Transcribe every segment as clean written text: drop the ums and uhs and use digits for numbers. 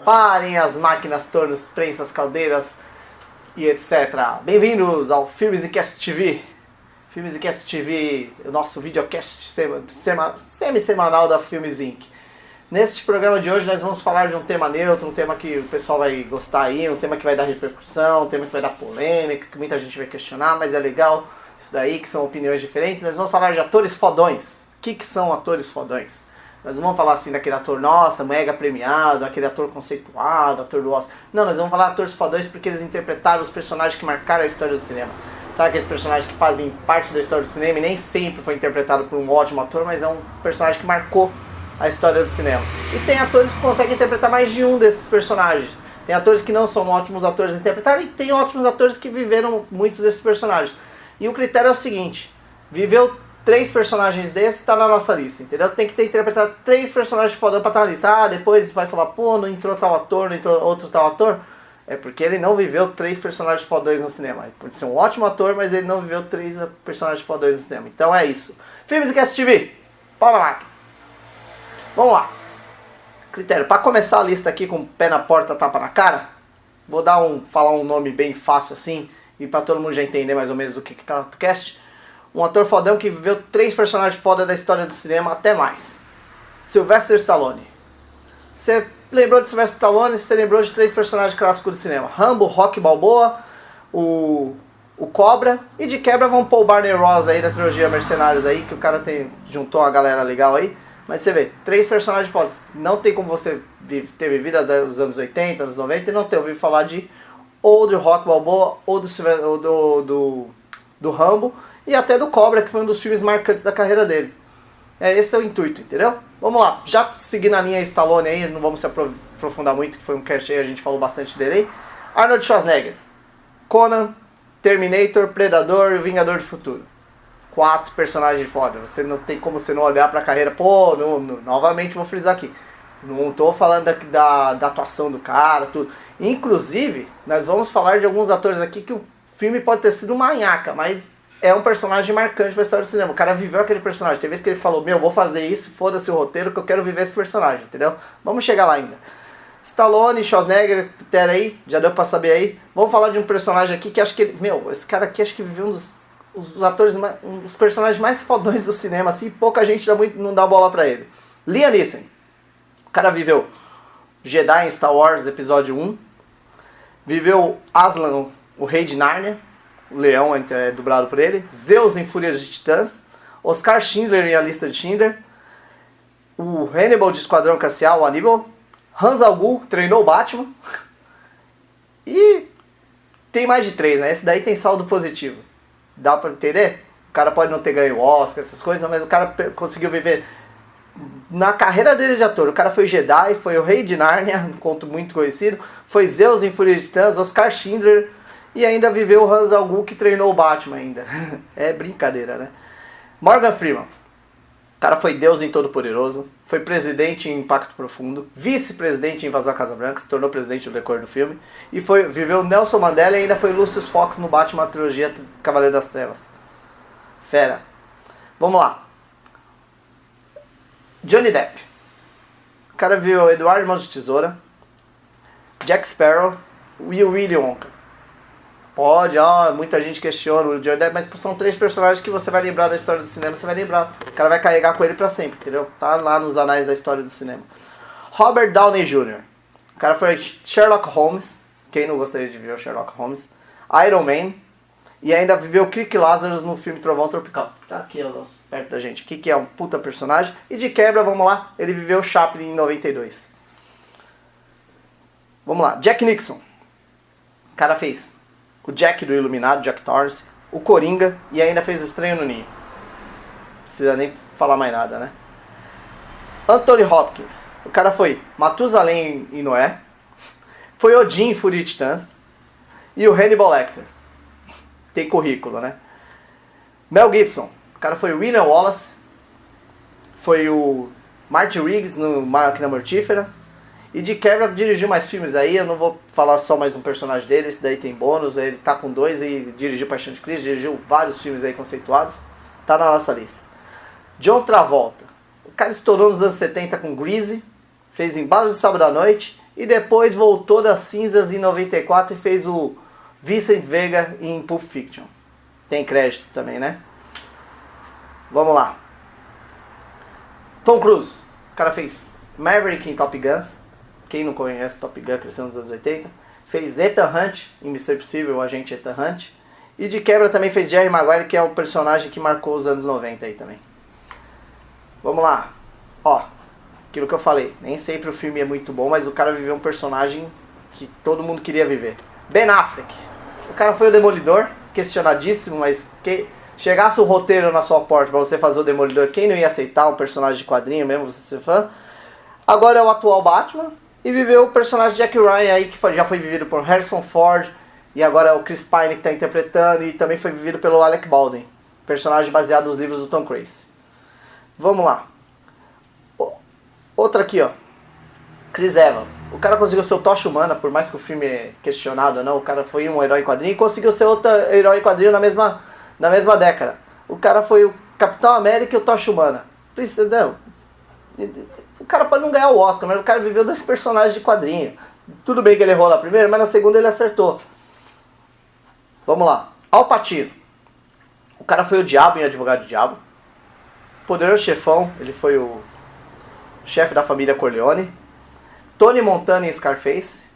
Parem as máquinas, tornos, prensas, caldeiras e etc. Bem-vindos ao Filmes e Cast TV. Filmes e Cast TV, o nosso videocast semi-semanal da Filmes Inc. Neste programa de hoje nós vamos falar de um tema neutro, um tema que o pessoal vai gostar aí, um tema que vai dar repercussão, um tema que vai dar polêmica, que muita gente vai questionar, mas é legal isso daí, que são opiniões diferentes. Nós vamos falar de atores fodões. O que são atores fodões? Nós não vamos falar assim daquele ator, nossa, mega premiado, aquele ator conceituado, ator do Oscar. Não, nós vamos falar de atores fodões porque eles interpretaram os personagens que marcaram a história do cinema. Sabe aqueles personagens que fazem parte da história do cinema e nem sempre foi interpretado por um ótimo ator, mas é um personagem que marcou a história do cinema. E tem atores que conseguem interpretar mais de um desses personagens. Tem atores que não são ótimos atores interpretaram e tem ótimos atores que viveram muitos desses personagens. E o critério é o seguinte, viveu 3 personagens desses, tá na nossa lista, entendeu? Tem que ter interpretado 3 personagens fodão pra estar na lista. Ah, depois vai falar, pô, não entrou tal ator, não entrou outro tal ator. É porque ele não viveu 3 personagens fodões no cinema. Ele pode ser um ótimo ator, mas ele não viveu 3 personagens fodões no cinema. Então é isso. Filmes e Cast TV, bora lá. Vamos lá. Critério, para começar a lista aqui com o pé na porta, tapa na cara, vou falar um nome bem fácil assim, e para todo mundo já entender mais ou menos do que tá no cast. Um ator fodão que viveu 3 personagens foda da história do cinema, até mais. Sylvester Stallone. Você lembrou de Sylvester Stallone, você lembrou de 3 personagens clássicos do cinema. Rambo, Rocky Balboa, o Cobra, e de quebra vão pôr o Barney Ross aí da trilogia Mercenários aí, que o cara juntou uma galera legal aí. Mas você vê, 3 personagens fodas. Não tem como você ter vivido os anos 80, anos 90 e não ter ouvido falar ou do Rocky Balboa ou do Rambo e até do Cobra, que foi um dos filmes marcantes da carreira dele. Esse é o intuito, entendeu? Vamos lá, já seguindo a linha Stallone aí, não vamos se aprofundar muito, que foi um cast aí, a gente falou bastante dele aí. Arnold Schwarzenegger, Conan, Terminator, Predador e o Vingador do Futuro. 4 personagens foda. Você não tem como você não olhar pra carreira. Pô, novamente vou frisar aqui. Não tô falando da atuação do cara, tudo. Inclusive, nós vamos falar de alguns atores aqui que o filme pode ter sido uma nhaca, mas é um personagem marcante pra história do cinema. O cara viveu aquele personagem. Tem vezes que ele falou, vou fazer isso, foda-se o roteiro, que eu quero viver esse personagem, entendeu? Vamos chegar lá ainda. Stallone, Schwarzenegger, Terra aí, já deu pra saber aí. Vamos falar de um personagem aqui que acho que ele... esse cara aqui acho que viveu um dos personagens mais fodões do cinema, assim, pouca gente não dá bola pra ele. Liam Neeson. O cara viveu Jedi em Star Wars Episódio 1. Viveu Aslan, o Rei de Nárnia. O leão é dublado por ele. Zeus em Fúria de Titãs. Oscar Schindler em A Lista de Schindler. O Hannibal de Esquadrão Classial, o Hannibal. Hans Algu treinou o Batman. E tem mais de 3, né? Esse daí tem saldo positivo. Dá pra entender? O cara pode não ter ganho o Oscar, essas coisas, mas o cara conseguiu viver na carreira dele de ator. O cara foi Jedi, foi o Rei de Nárnia, um conto muito conhecido. Foi Zeus em Fúria de Titãs, Oscar Schindler e ainda viveu o Hans Algu que treinou o Batman ainda. É brincadeira, né? Morgan Freeman. O cara foi Deus em Todo-Poderoso, foi presidente em Impacto Profundo, vice-presidente em Invasão à Casa Branca, se tornou presidente no decorrer do filme, e viveu Nelson Mandela e ainda foi Lucius Fox no Batman trilogia Cavaleiro das Trevas. Fera. Vamos lá. Johnny Depp. O cara viu Eduardo Mãos de Tesoura, Jack Sparrow e o Willy Wonka. Muita gente questiona o Johnny Depp, mas são 3 personagens que você vai lembrar da história do cinema, você vai lembrar. O cara vai carregar com ele pra sempre, entendeu? Tá lá nos anais da história do cinema. Robert Downey Jr. O cara foi Sherlock Holmes, quem não gostaria de ver o Sherlock Holmes, Iron Man, e ainda viveu Kirk Lazarus no filme Trovão Tropical. Tá aqui, perto da gente. Que é um puta personagem. E de quebra, vamos lá, ele viveu Chaplin em 92. Vamos lá, Jack Nixon. O cara fez o Jack do Iluminado, Jack Torrance, o Coringa e ainda fez o Estranho no Ninho. Não precisa nem falar mais nada, né? Anthony Hopkins. O cara foi Matusalém em Noé, foi Odin em Fúria de Titãs e o Hannibal Lecter. Tem currículo, né? Mel Gibson. O cara foi William Wallace, foi o Marty Riggs no Máquina Mortífera. E de quebra dirigiu mais filmes aí, eu não vou falar só mais um personagem dele, esse daí tem bônus, ele tá com 2 e dirigiu Paixão de Cristo, dirigiu vários filmes aí conceituados, tá na nossa lista. John Travolta, o cara estourou nos anos 70 com Grease, fez Embalos de Sábado à Noite e depois voltou das cinzas em 94 e fez o Vincent Vega em Pulp Fiction. Tem crédito também, né? Vamos lá. Tom Cruise. O cara fez Maverick em Top Guns. Quem não conhece Top Gun, cresceu nos anos 80. Fez Ethan Hunt em Missão Impossível, o agente Ethan Hunt. E de quebra também fez Jerry Maguire, que é o personagem que marcou os anos 90 aí também. Vamos lá. Ó, aquilo que eu falei. Nem sempre o filme é muito bom, mas o cara viveu um personagem que todo mundo queria viver. Ben Affleck. O cara foi o Demolidor, questionadíssimo, mas que chegasse o roteiro na sua porta pra você fazer o Demolidor, quem não ia aceitar um personagem de quadrinho mesmo, você ser fã? Agora é o atual Batman e viveu o personagem Jack Ryan aí, que já foi vivido por Harrison Ford, e agora é o Chris Pine que está interpretando, e também foi vivido pelo Alec Baldwin, personagem baseado nos livros do Tom Cruise. Vamos lá. Outra aqui, ó. Chris Evans. O cara conseguiu ser o Tocha Humana, por mais que o filme é questionado ou não, o cara foi um herói em quadrinho e conseguiu ser outro herói em quadrinho na mesma década. O cara foi o Capitão América e o Tocha Humana. Não. O cara pode não ganhar o Oscar, mas o cara viveu dois personagens de quadrinho. Tudo bem que ele errou na primeira, mas na segunda ele acertou. Vamos lá. Al Pacino. O cara foi o Diabo em Advogado do Diabo. Poderoso Chefão, ele foi o chefe da família Corleone. Tony Montana em Scarface.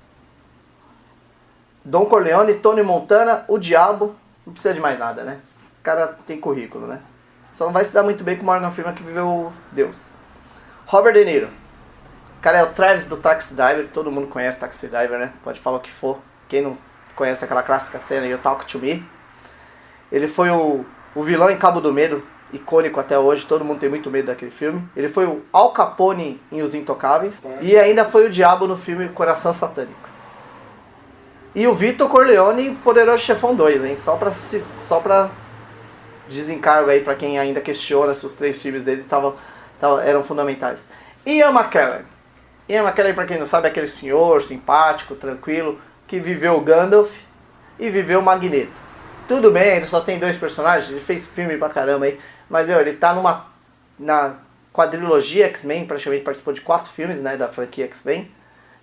Don Corleone, Tony Montana, o Diabo. Não precisa de mais nada, né? O cara tem currículo, né? Só não vai se dar muito bem com o Morgan Freeman, que viveu Deus. Robert De Niro. O cara é o Travis do Taxi Driver. Todo mundo conhece Taxi Driver, né? Pode falar o que for. Quem não conhece aquela clássica cena, You Talk To Me. Ele foi o vilão em Cabo do Medo, icônico até hoje, todo mundo tem muito medo daquele filme. Ele foi o Al Capone em Os Intocáveis. E ainda foi o Diabo no filme Coração Satânico. E o Vito Corleone em Poderoso Chefão 2, hein? Só pra desencargo aí pra quem ainda questiona se os 3 filmes dele eram fundamentais. Ian McKellen. Ian McKellen, pra quem não sabe, é aquele senhor simpático, tranquilo, que viveu o Gandalf e viveu o Magneto. Tudo bem, ele só tem 2 personagens, ele fez filme pra caramba aí, mas meu, ele tá na quadrilogia X-Men, praticamente participou de 4 filmes, né, da franquia X-Men,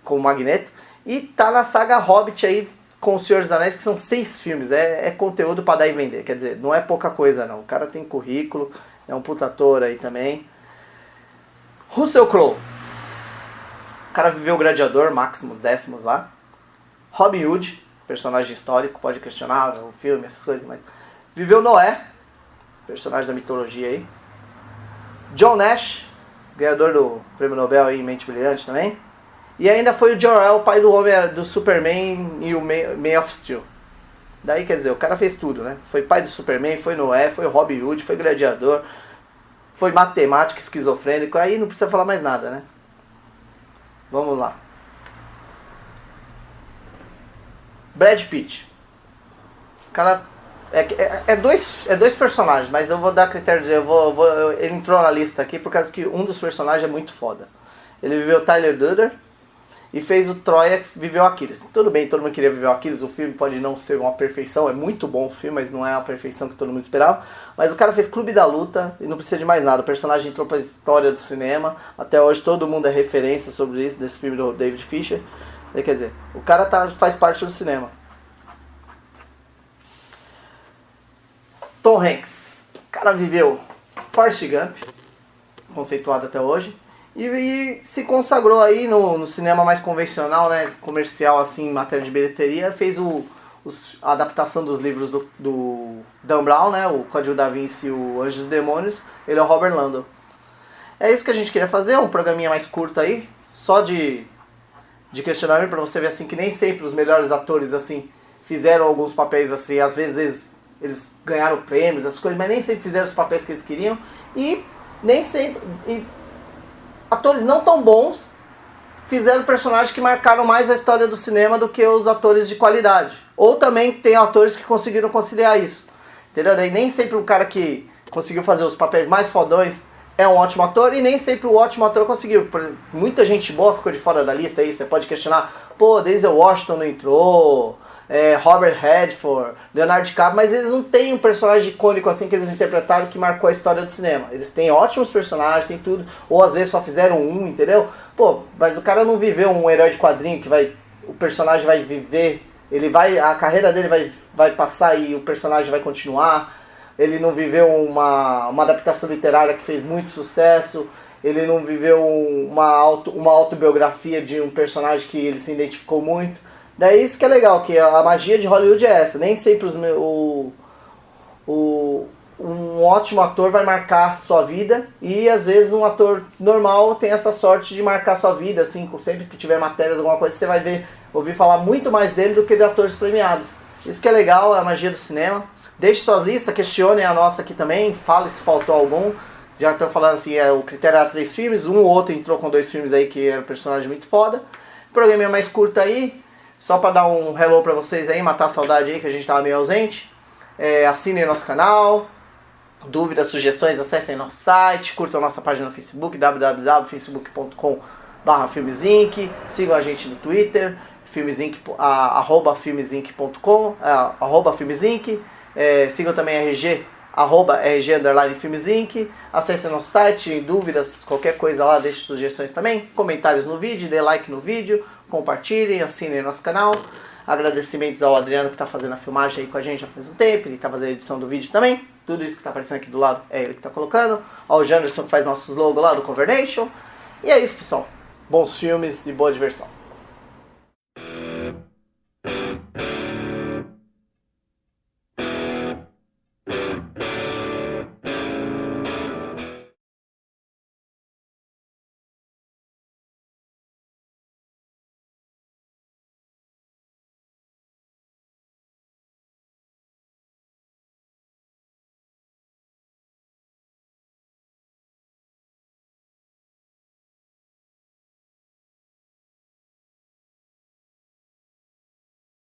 com o Magneto, e tá na saga Hobbit aí com o Senhor dos Anéis, que são 6 filmes, é conteúdo pra dar e vender, quer dizer, não é pouca coisa não, o cara tem currículo, é um puta ator aí também. Russell Crowe, o cara viveu o Gladiador, Maximus Decimus lá. Robin Hood, personagem histórico, pode questionar o filme, essas coisas, mas viveu Noé, personagem da mitologia aí. John Nash, ganhador do Prêmio Nobel aí, Mente Brilhante também. E ainda foi o Jor-El, pai do homem do Superman e o Man of Steel. Daí, quer dizer, o cara fez tudo, né? Foi pai do Superman, foi Noé, foi Robin Hood, foi gladiador, foi matemático, esquizofrênico, aí não precisa falar mais nada, né? Vamos lá. Brad Pitt. O cara é dois personagens, mas eu vou dar critério de dizer, ele entrou na lista aqui por causa que um dos personagens é muito foda. Ele viveu Tyler Durden e fez o Troia, que viveu Aquiles. Tudo bem, todo mundo queria viver o Aquiles, o filme pode não ser uma perfeição, é muito bom o filme, mas não é a perfeição que todo mundo esperava. Mas o cara fez Clube da Luta e não precisa de mais nada. O personagem entrou pra história do cinema, até hoje todo mundo é referência sobre isso, desse filme do David Fincher. Quer dizer, o cara faz parte do cinema. Tom Hanks. O cara viveu Forrest Gump, conceituado até hoje, e se consagrou aí no cinema mais convencional, né, comercial assim, em matéria de bilheteria. Fez a adaptação dos livros do Dan Brown, né, o Código da Vinci e o Anjos e Demônios. Ele é o Robert Landau. É isso que a gente queria fazer, um programinha mais curto aí, só de questionamento, pra você ver assim que nem sempre os melhores atores assim fizeram alguns papéis assim, às vezes eles ganharam prêmios, essas coisas, mas nem sempre fizeram os papéis que eles queriam, e nem sempre atores não tão bons fizeram personagens que marcaram mais a história do cinema do que os atores de qualidade. Ou também tem atores que conseguiram conciliar isso, entendeu? Daí nem sempre um cara que conseguiu fazer os papéis mais fodões é um ótimo ator e nem sempre o ótimo ator conseguiu. Por exemplo, muita gente boa ficou de fora da lista aí, você pode questionar, pô, Denzel Washington não entrou, Robert Redford, Leonardo DiCaprio, mas eles não têm um personagem icônico assim que eles interpretaram que marcou a história do cinema. Eles têm ótimos personagens, tem tudo, ou às vezes só fizeram um, entendeu? Pô, mas o cara não viveu um herói de quadrinho que o personagem vai viver, a carreira dele vai passar e o personagem vai continuar. Ele não viveu uma adaptação literária que fez muito sucesso. Ele não viveu uma autobiografia de um personagem que ele se identificou muito. Daí isso que é legal, que a magia de Hollywood é essa. Nem sempre um ótimo ator vai marcar sua vida e às vezes um ator normal tem essa sorte de marcar sua vida, assim, sempre que tiver matérias, alguma coisa, você vai ouvir falar muito mais dele do que de atores premiados. Isso que é legal, é a magia do cinema. Deixe suas listas, questionem a nossa aqui também, fale se faltou algum. Já estou falando assim, o critério era 3 filmes, um ou outro entrou com 2 filmes aí que era um personagem muito foda. O programa é mais curto aí, só para dar um hello para vocês aí, matar a saudade aí que a gente estava meio ausente. Assinem nosso canal, dúvidas, sugestões, acessem nosso site, curtam nossa página no Facebook, www.facebook.com/filmesinc, sigam a gente no Twitter, @filmesinc.com, @filmesinc. Sigam também a RG, @RG_filmesinc. Acessem nosso site, dúvidas, qualquer coisa lá, deixe sugestões também, comentários no vídeo, dê like no vídeo, compartilhem, assinem nosso canal. Agradecimentos ao Adriano que está fazendo a filmagem aí com a gente já faz um tempo, ele está fazendo a edição do vídeo também. Tudo isso que está aparecendo aqui do lado é ele que está colocando. Ao Janderson que faz nossos logos lá do Convernation. E é isso, pessoal. Bons filmes e boa diversão.